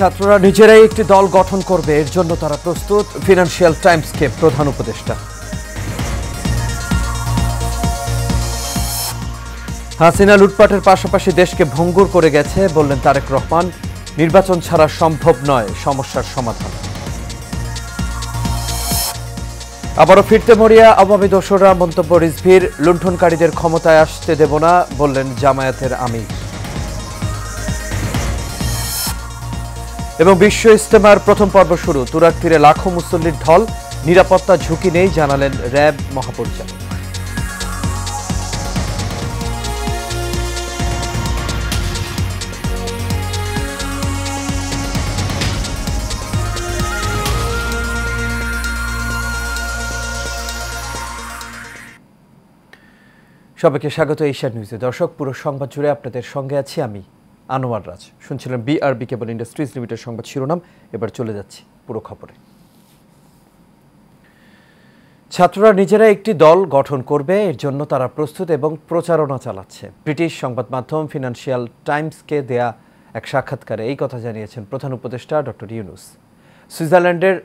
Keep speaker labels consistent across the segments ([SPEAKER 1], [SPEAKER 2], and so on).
[SPEAKER 1] ছাত্ররা নিজেরাই একটি দল গঠন করবে, এর জন্য তারা প্রস্তুত, ফিনান্সিয়াল টাইমসকে প্রধান উপদেষ্টা। হাসিনা লুটপাটের পাশাপাশি দেশকে ভঙ্গুর করে গেছে বললেন তারেক রহমান। নির্বাচন ছাড়া সম্ভব নয় সমস্যার সমাধান। আবারও ফিরতে মরিয়া আওয়ামী দোসররা, মন্তব্য রিজভীর। লুণ্ঠনকারীদের ক্ষমতায় আসতে দেব না বললেন জামায়াতের আমির। এবং বিশ্ব ইজতেমার প্রথম পর্ব শুরু, তুরাগ তীরে লাখো মুসল্লির ঢল, নিরাপত্তা ঝুঁকি নেই জানালেন র্যাব মহাপরিচালক। সবাইকে স্বাগত এশিয়া নিউজে। দর্শক, পুরো সংবাদ জুড়ে আপনাদের সঙ্গে আছি আমি আনোয়ার রাজ। শুনছিলেন বিআরবি কেবল ইন্ডাস্ট্রিজ লিমিটেড সংবাদ শিরোনাম। এবার চলে যাচ্ছি পুরো খবরে। ছাত্ররা নিজেরা একটি দল গঠন করবে, এর জন্য তারা প্রস্তুত এবং প্রচারণা চালাচ্ছে। ব্রিটিশ সংবাদ মাধ্যম ফিনান্সিয়াল টাইমসকে দেয়া এক সাক্ষাৎকারে এই কথা জানিয়েছেন প্রধান উপদেষ্টা ডক্টর ইউনূস। সুইজারল্যান্ডের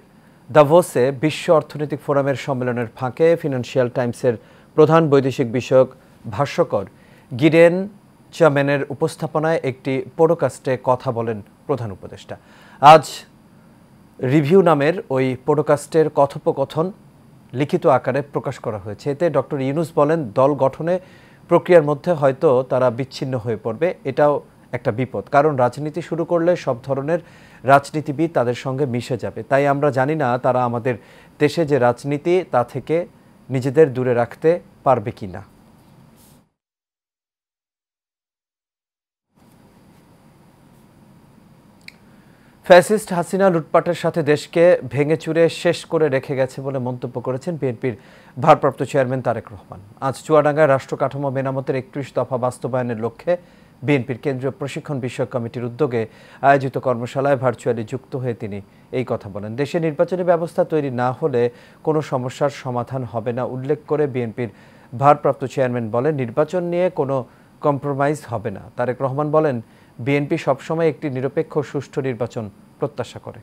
[SPEAKER 1] দাভোসে বিশ্ব অর্থনৈতিক ফোরামের সম্মেলনের ফাঁকে ফিনান্সিয়াল টাইমসের প্রধান বৈদেশিক বিষয়ক ভাষ্যকর গিডেন চ্যামেনের উপস্থাপনায় একটি পডকাস্টে কথা বলেন প্রধান উপদেষ্টা। আজ রিভিউ নামের ওই পডকাস্টের কথোপকথন লিখিত আকারে প্রকাশ করা হয়েছে। এতে ডক্টর ইউনূস বলেন, দল গঠনে প্রক্রিয়ার মধ্যে হয়তো তারা বিচ্ছিন্ন হয়ে পড়বে, এটাও একটা বিপদ। কারণ রাজনীতি শুরু করলে সব ধরনের রাজনীতিবিদ তাদের সঙ্গে মিশে যাবে। তাই আমরা জানি না তারা আমাদের দেশে যে রাজনীতি তা থেকে নিজেদের দূরে রাখতে পারবে কি না। ফ্যাসিস্ট হাসিনা লুটপাটের সাথে দেশকে ভেঙে চুরে শেষ করে রেখে গেছে বলে মন্তব্য করেছেন বিএনপির ভারপ্রাপ্ত চেয়ারম্যান তারেক রহমান। আজ চুয়াডাঙ্গায় রাষ্ট্র কাঠামো মেরামতের 31 দফা বাস্তবায়নের লক্ষ্যে বিএনপির কেন্দ্রীয় প্রশিক্ষণ বিষয়ক কমিটির উদ্যোগে আয়োজিত কর্মশালায় ভার্চুয়ালি যুক্ত হয়ে তিনি এই কথা বলেন। দেশে নির্বাচনী ব্যবস্থা তৈরি না হলে কোনো সমস্যার সমাধান হবে না উল্লেখ করে বিএনপির ভারপ্রাপ্ত চেয়ারম্যান বলেন, নির্বাচন নিয়ে কোনো কম্প্রোমাইজ হবে না। তারেক রহমান বলেন, বিএনপি সবসময় একটি নিরপেক্ষ সুষ্ঠু নির্বাচন প্রত্যাশা করে।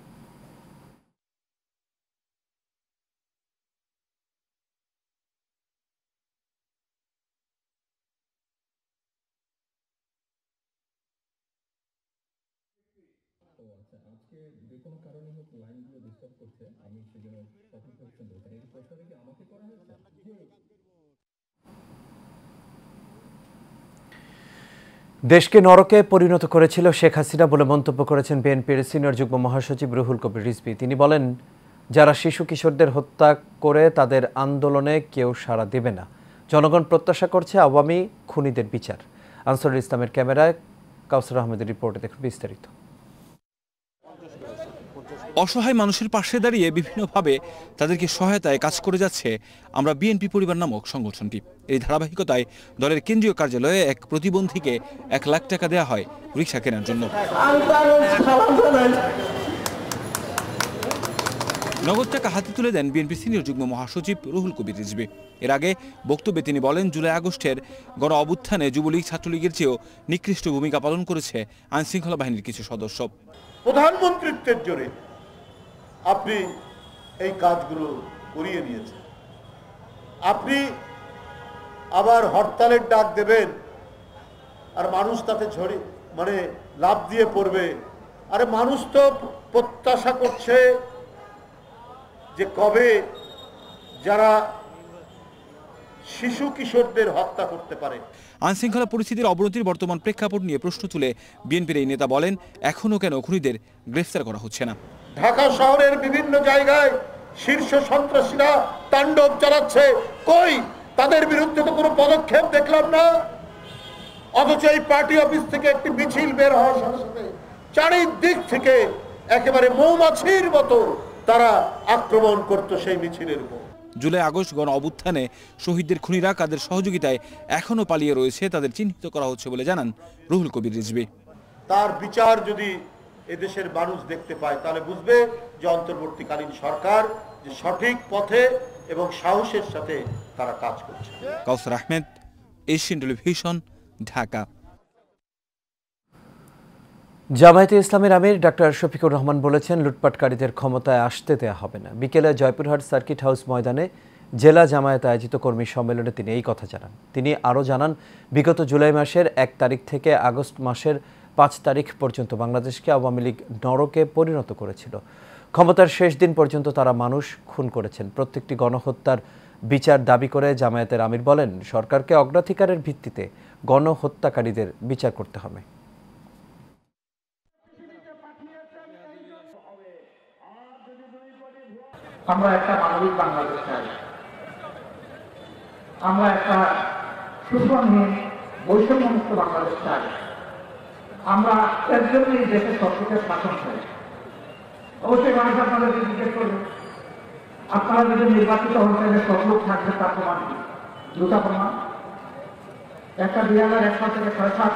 [SPEAKER 2] আজকে যে কোনো কারণে হোক লাইনগুলো ডিস্টার্ব করছে, আমি সেজন্য কথা বলতে বলছি। এই প্রশ্নটা কি আমাকে করা হয়েছে?
[SPEAKER 1] দেশকে নরকে পরিণত করেছিল শেখ হাসিনা বলে মন্তব্য করেছেন বিএনপির সিনিয়র যুগ্ম মহাসচিব রুহুল কবির রিজভী। তিনি বলেন, যারা শিশু কিশোরদের হত্যা করে তাদের আন্দোলনে কেউ সাড়া দেবে না। জনগণ প্রত্যাশা করছে আওয়ামী খুনিদের বিচার। আনসারুল ইসলামের ক্যামেরায় কাউসার আহমেদের রিপোর্টে দেখুন বিস্তারিত।
[SPEAKER 3] অসহায় মানুষের পাশে দাঁড়িয়ে বিভিন্নভাবে তাদেরকে সহায়তায় কাজ করে যাচ্ছে আমরা বিএনপি পরিবার নামক সংগঠনটি। এই ধারাবাহিকতায় দলের কেন্দ্রীয় কার্যালয়ে এক প্রতিবন্ধীকে 1 লাখ টাকা দেওয়া হয় রিক্সা কেনার জন্য। নগদ টাকা হাতে তুলে দেন বিএনপি সিনিয়র যুগ্ম মহাসচিব রুহুল কবির রিজভী। এর আগে বক্তব্যে তিনি বলেন, জুলাই আগস্টের গণ অভ্যুত্থানে যুবলীগ ছাত্রলীগের চেয়েও নিকৃষ্ট ভূমিকা পালন করেছে আইনশৃঙ্খলা বাহিনীর কিছু সদস্য।
[SPEAKER 4] প্রধানমন্ত্রীত্বের জোরে আপনি এই কাজগুলো করিয়ে নিয়েছেন। আপনি আবার হরতালের ডাক দেবেন আর মানুষ তাতে লাভ দিয়ে পড়বে। আরে মানুষ তো প্রত্যাশা করছে যে কবে যারা শিশু কিশোরদের হত্যা করতে পারে।
[SPEAKER 3] আইনশৃঙ্খলা পরিস্থিতির অবনতির বর্তমান প্রেক্ষাপট নিয়ে প্রশ্ন তুলে বিএনপির এই নেতা বলেন, এখনও কেন খুনিদের গ্রেফতার করা হচ্ছে না।
[SPEAKER 4] ঢাকা শহরের বিভিন্ন জায়গায় শীর্ষ সন্ত্রাসীরা তাণ্ডব চালাচ্ছে, কই তাদের বিরুদ্ধে তো কোনো পদক্ষেপ দেখলাম না। অথচ এই পার্টি অফিস থেকে একটি মিছিল বের হওয়ার সাথে সাথে চারিদিক থেকে একেবারে মৌমাছির মতো তারা আক্রমণ করত সেই মিছিলের উপর।
[SPEAKER 3] জুলাই আগস্ট গণ অভ্যুত্থানে শহীদদের খুনিরা কাদের সহযোগিতায় এখনো পালিয়ে রয়েছে তাদের চিহ্নিত করা হচ্ছে বলে জানান রুহুল কবির রিজভী।
[SPEAKER 4] তার বিচার যদি এদেশের মানুষ দেখতে পায় তাহলে বুঝবে যে অন্তর্বর্তীকালীন সরকার যে সঠিক পথে এবং সাহসের সাথে তারা কাজ করছে।
[SPEAKER 3] কাউসার আহমেদ, এশিয়ান টেলিভিশন, ঢাকা।
[SPEAKER 1] জামায়াতে ইসলামের আমির ডাক্তার শফিকুর রহমান বলেছেন, লুটপাটকারীদের ক্ষমতায় আসতে দেয়া হবে না। বিকেলে জয়পুরহাট সার্কিট হাউস ময়দানে জেলা জামায়াত আয়োজিত কর্মী সম্মেলনে তিনি এই কথা জানান। তিনি আরও জানান, বিগত জুলাই মাসের 1 তারিখ থেকে আগস্ট মাসের 5 তারিখ পর্যন্ত বাংলাদেশকে আওয়ামী লীগ নরকে পরিণত করেছিল। ক্ষমতার শেষ দিন পর্যন্ত তারা মানুষ খুন করেছেন। প্রত্যেকটি গণহত্যার বিচার দাবি করে জামায়াতের আমির বলেন, সরকারকে অগ্রাধিকারের ভিত্তিতে গণহত্যাকারীদের বিচার করতে হবে।
[SPEAKER 5] আমরা একটা মানবিক বাংলাদেশ চাই, আমরা একটা শোষণহীন বৈষম্যমুক্ত বাংলাদেশ চাই। আমরা এর জন্য এই দেশে সবচেয়ে শাসন চাই। অবশ্যই মানুষ আপনাদেরকে জিজ্ঞেস করবে, আপনারা যদি নির্বাচিত হন সব লোক থাকবে, তার প্রমাণ কি? দুটা প্রমাণ। একটা 2001 সাল থেকে 6-7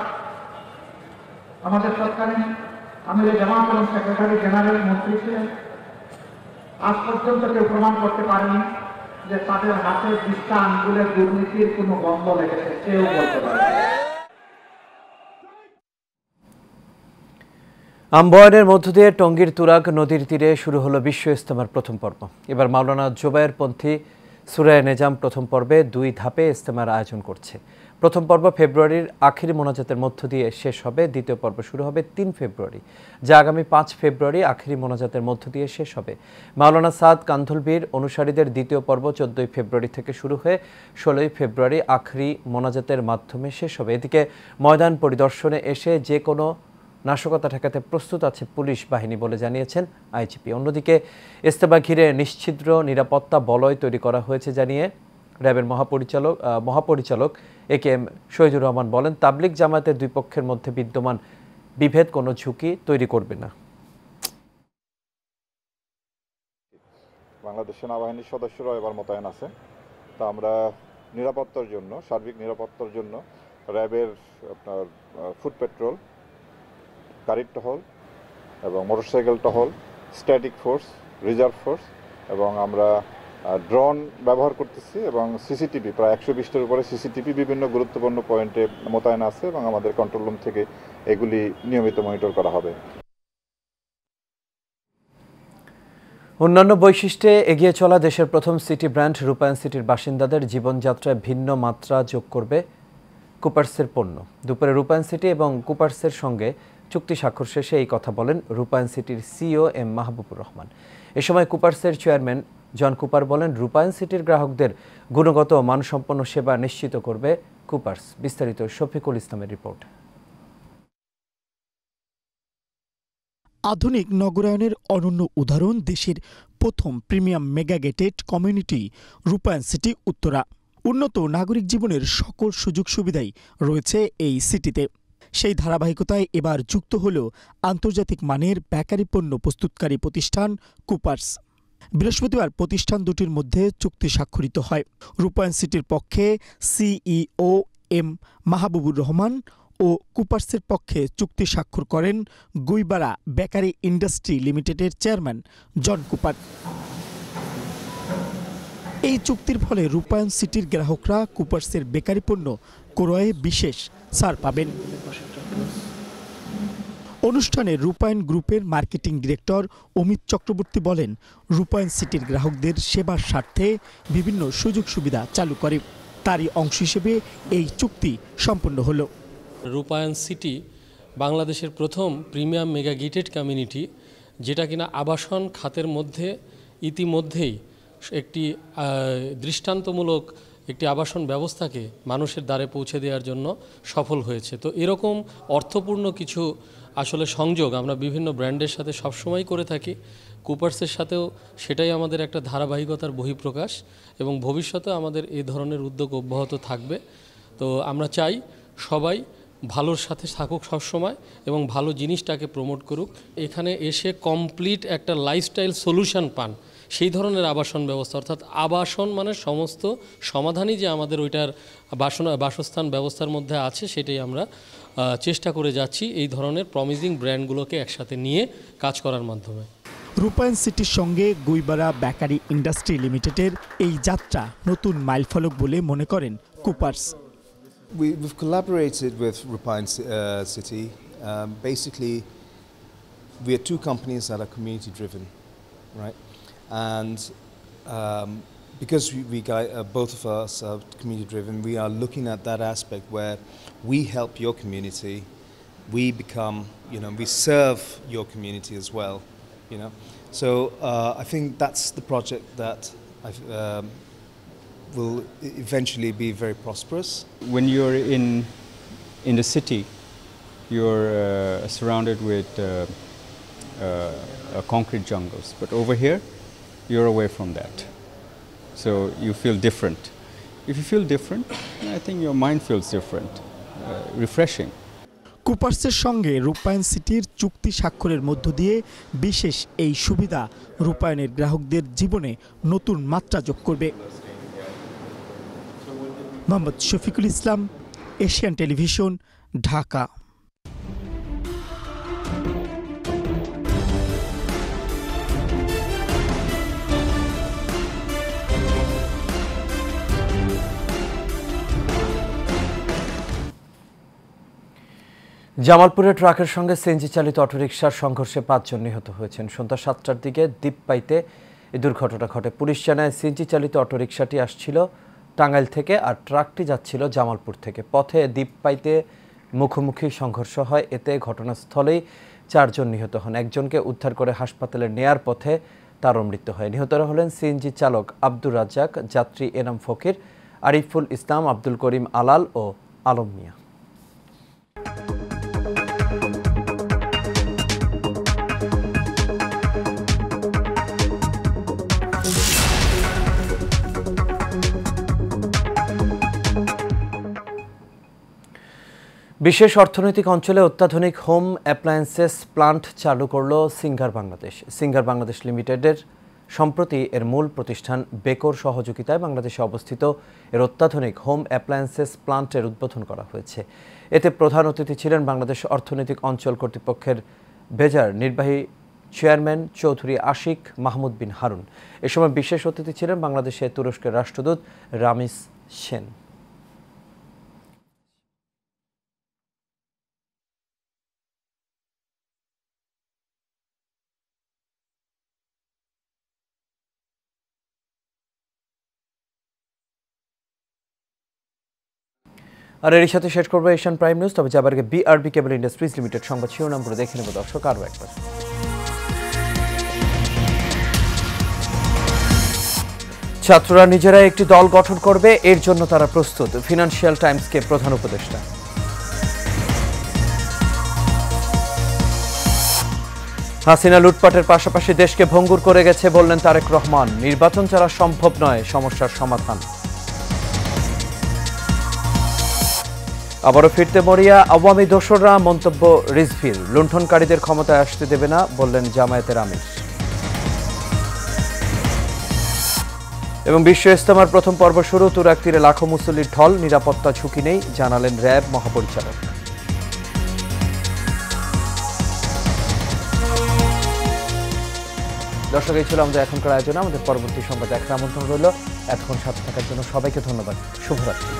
[SPEAKER 5] আমাদের তৎকালীন আমিরে জামাত এবং সেক্রেটারি জেনারেল মন্ত্রী ছিলেন। আজ পর্যন্ত কেউ প্রমাণ করতে পারেনি যে তাদের হাতে দৃষ্টা আঙ্গুলের দুর্নীতির কোনো গন্ধ লেগেছে, কেউ বলতে পারে।
[SPEAKER 1] আমবয়ানের মধ্য দিয়ে টঙ্গীর তুরাগ নদীর তীরে শুরু হলো বিশ্ব ইজতেমার প্রথম পর্ব। এবার মাওলানা জুবায়ের পন্থী সূরায়ে নেজাম প্রথম পর্বে 2 ধাপে ইজতেমার আয়োজন করছে। প্রথম পর্ব ফেব্রুয়ারির আখিরি মোনাজাতের মধ্য দিয়ে শেষ হবে। দ্বিতীয় পর্ব শুরু হবে 3 ফেব্রুয়ারি, যা আগামী 5 ফেব্রুয়ারি আখিরি মোনাজাতের মধ্য দিয়ে শেষ হবে। মাওলানা সাদ কান্ধলভির অনুসারীদের দ্বিতীয় পর্ব 14 ফেব্রুয়ারি থেকে শুরু হয়ে 16 ফেব্রুয়ারি আখিরি মোনাজাতের মাধ্যমে শেষ হবে। এদিকে ময়দান পরিদর্শনে এসে যে কোনো নাশকতা ঠেকাতে প্রস্তুত আছে পুলিশ বাহিনী বলে জানিয়েছেন আইজিপি। অন্যদিকে ইজতেমা ঘিরে নিশ্ছিদ্র নিরাপত্তা বলয় তৈরি করা হয়েছে জানিয়ে র্যাবের মহাপরিচালক AKM শহীদুর রহমান বলেন, তাবলিগ জামায়াতের 2 পক্ষের মধ্যে বিদ্যমান বিভেদ কোনো ঝুঁকি তৈরি করবে না।
[SPEAKER 6] বাংলাদেশ সেনাবাহিনীর সদস্যরা এবার মোতায়েন আছে। তা আমরা নিরাপত্তার জন্য, সার্বিক নিরাপত্তার জন্য র্যাবের আপনার ফুট পেট্রোল, গাড়ির টহল এবং মোটরসাইকেল টহল, স্ট্যাটিক ফোর্স, রিজার্ভ ফোর্স এবং আমরা ড্রোন ব্যবহার করতেছি এবং সিসিটিভি প্রায় 120টার উপরে সিসিটিভি বিভিন্ন গুরুত্বপূর্ণ পয়েন্টে মোতায়েন আছে এবং আমাদের কন্ট্রোল রুম থেকে এগুলি নিয়মিত মনিটর করা হবে।
[SPEAKER 1] অন্যান্য বৈশিষ্ট্যে এগিয়ে চলা দেশের প্রথম সিটি ব্র্যান্ড রূপায়ণ সিটির বাসিন্দাদের জীবনযাত্রায় ভিন্ন মাত্রা যোগ করবে কুপার্সের পণ্য। দুপুরে রূপায়ণ সিটি এবং কুপার্সের সঙ্গে চুক্তি স্বাক্ষর শেষে এই কথা বলেন রূপায়ণ সিটির CEO M মাহবুবুর রহমান। এ সময় কুপার্সের চেয়ারম্যান জন কুপার বলেন, রূপায়ণ সিটির গ্রাহকদের গুণগত ও মানসম্পন্ন সেবা নিশ্চিত করবে কুপার্স। বিস্তারিত শফিকুল ইসলামের রিপোর্ট।
[SPEAKER 7] আধুনিক নগরায়নের অনন্য উদাহরণ দেশের প্রথম প্রিমিয়াম মেগাগেটেড কমিউনিটি রূপায়ণ সিটি উত্তরা। উন্নত নাগরিক জীবনের সকল সুযোগ সুবিধাই রয়েছে এই সিটিতে। সেই ধারাবাহিকতায় এবার যুক্ত হল আন্তর্জাতিক মানের বেকারি পণ্য প্রস্তুতকারী প্রতিষ্ঠান কুপার্স। বৃহস্পতিবার প্রতিষ্ঠান দুটির মধ্যে চুক্তি স্বাক্ষরিত হয়। রূপায়ণ সিটির পক্ষে CEO M মাহবুবুর রহমান ও কুপার্সের পক্ষে চুক্তি স্বাক্ষর করেন গুইবারা বেকারি ইন্ডাস্ট্রি লিমিটেডের চেয়ারম্যান জন কুপার। এই চুক্তির ফলে রূপায়ণ সিটির গ্রাহকরা কুপার্সের বেকারি পণ্য ক্রয়ে বিশেষ ছাড় পাবেন। অনুষ্ঠানে রূপায়ণ গ্রুপের মার্কেটিং ডিরেক্টর অমিত চক্রবর্তী বলেন, রূপায়ণ সিটির গ্রাহকদের সেবার স্বার্থে বিভিন্ন সুযোগ সুবিধা চালু করে। তারই অংশ হিসেবে এই চুক্তি সম্পন্ন হলো।
[SPEAKER 8] রূপায়ণ সিটি বাংলাদেশের প্রথম প্রিমিয়াম মেগা গেটেড কমিউনিটি, যেটা কিনা আবাসন খাতের মধ্যে ইতিমধ্যেই একটি দৃষ্টান্তমূলক একটি আবাসন ব্যবস্থাকে মানুষের দ্বারে পৌঁছে দেওয়ার জন্য সফল হয়েছে। তো এরকম অর্থপূর্ণ কিছু আসলে সংযোগ আমরা বিভিন্ন ব্র্যান্ডের সাথে সবসময় করে থাকি। কুপার্সের সাথেও সেটাই আমাদের একটা ধারাবাহিকতার বহিঃপ্রকাশ এবং ভবিষ্যতে আমাদের এই ধরনের উদ্যোগ অব্যাহত থাকবে। তো আমরা চাই সবাই ভালোর সাথে থাকুক সবসময় এবং ভালো জিনিসটাকে প্রমোট করুক। এখানে এসে কমপ্লিট একটা লাইফস্টাইল সলিউশন পান, সেই ধরনের আবাসন ব্যবস্থা, অর্থাৎ আবাসন মানে সমস্ত সমাধানই যে আমাদের ওইটার বাসস্থান ব্যবস্থার মধ্যে আছে, সেটাই আমরা চেষ্টা করে যাচ্ছি এই ধরনের প্রমিজিং ব্র্যান্ডগুলোকে একসাথে নিয়ে কাজ করার মাধ্যমে।
[SPEAKER 7] রূপায়ণ সিটির সঙ্গে গুইবারা বেকারি ইন্ডাস্ট্রি লিমিটেডের এই যাত্রা নতুন মাইলফলক বলে মনে করেন Cooper's.
[SPEAKER 9] We've collaborated with Rupine City. Basically, we are two companies that are community driven, right? And because both of us are community driven, we are looking at that aspect where we help your community, we become, we serve your community as well, So I think that's the project that will eventually be very prosperous.
[SPEAKER 10] When you're in the city, you're surrounded with concrete jungles, but over here, you're away from that. So you feel different. If you feel different, I think your mind feels different, refreshing.
[SPEAKER 7] কুপার্সের সঙ্গে রূপায়ণ সিটির চুক্তি স্বাক্ষরের মধ্য দিয়ে বিশেষ এই সুবিধা রূপায়ণের গ্রাহকদের জীবনে নতুন মাত্রা যোগ করবে। Mohammad Shafiqul Islam, Asian television, Dhaka.
[SPEAKER 1] জামালপুরে ট্রাকের সঙ্গে সিএনজি চালিত অটোরিকশার সংঘর্ষে ৫ জন নিহত হয়েছেন। সন্ধ্যা ৭টার দিকে দ্বীপপাইতে এই দুর্ঘটনা ঘটে। পুলিশ জানায় সিএনজি চালিত অটোরিকশাটি আসছিল টাঙ্গাইল থেকে আর ট্রাকটি যাচ্ছিল জামালপুর থেকে। পথে দ্বীপপাইতে মুখোমুখি সংঘর্ষ হয়। এতে ঘটনাস্থলেই ৪ জন নিহত হন। একজনকে উদ্ধার করে হাসপাতালে নেয়ার পথে তারও মৃত্যু হয়। নিহতরা হলেন সিএনজি চালক আব্দুর রাজ্জাক, যাত্রী এনাম ফকির, আরিফুল ইসলাম, আব্দুল করিম আলাল ও আলম মিয়া। বিশেষ অর্থনৈতিক অঞ্চলে অত্যাধুনিক হোম অ্যাপ্লায়েন্সেস প্লান্ট চালু করল সিঙ্গার বাংলাদেশ। সিঙ্গার বাংলাদেশ লিমিটেডের সম্প্রতি এর মূল প্রতিষ্ঠান বেকোর সহযোগিতায় বাংলাদেশে অবস্থিত এর অত্যাধুনিক হোম অ্যাপ্লায়েন্সেস প্লান্টের উদ্বোধন করা হয়েছে। এতে প্রধান অতিথি ছিলেন বাংলাদেশ অর্থনৈতিক অঞ্চল কর্তৃপক্ষের বেজার নির্বাহী চেয়ারম্যান চৌধুরী আশিক মাহমুদ বিন হারুন। এ সময় বিশেষ অতিথি ছিলেন বাংলাদেশে তুরস্কের রাষ্ট্রদূত রামিস সেন। আর এর সাথে শেষ করবো এশিয়ান প্রাইম নিউজ। তবে যাবার আগে বিআরবি কেবল ইন্ডাস্ট্রিজ লিমিটেড সংবাদ শিরোনামগুলো দেখে নেব দর্শক আরও একবার। ছাত্ররা নিজেরাই একটি দল গঠন করবে, এর জন্য তারা প্রস্তুত, ফিনান্সিয়াল টাইমসকে প্রধান উপদেষ্টা। হাসিনা লুটপাটের পাশাপাশি দেশকে ভঙ্গুর করে গেছে বললেন তারেক রহমান। নির্বাচন ছাড়া সম্ভব নয় সমস্যার সমাধান। আবারও ফিরতে মরিয়া আওয়ামী দোসররা, মন্তব্য রিজভির। লুণ্ঠনকারীদের ক্ষমতায় আসতে দেবে না বললেন জামায়াতের আমির। এবং বিশ্ব ইজতেমার প্রথম পর্ব শুরু, তুরাগ তীরে লাখো মুসল্লির ঢল, নিরাপত্তা ঝুঁকি নেই জানালেন র্যাব মহাপরিচালক। দর্শক, এই ছিল আমাদের এখনকার আয়োজন। আমাদের পরবর্তী সংবাদ দেখার আমন্ত্রণ রইল। এতক্ষণ সাথে থাকার জন্য সবাইকে ধন্যবাদ। শুভরাত্রি।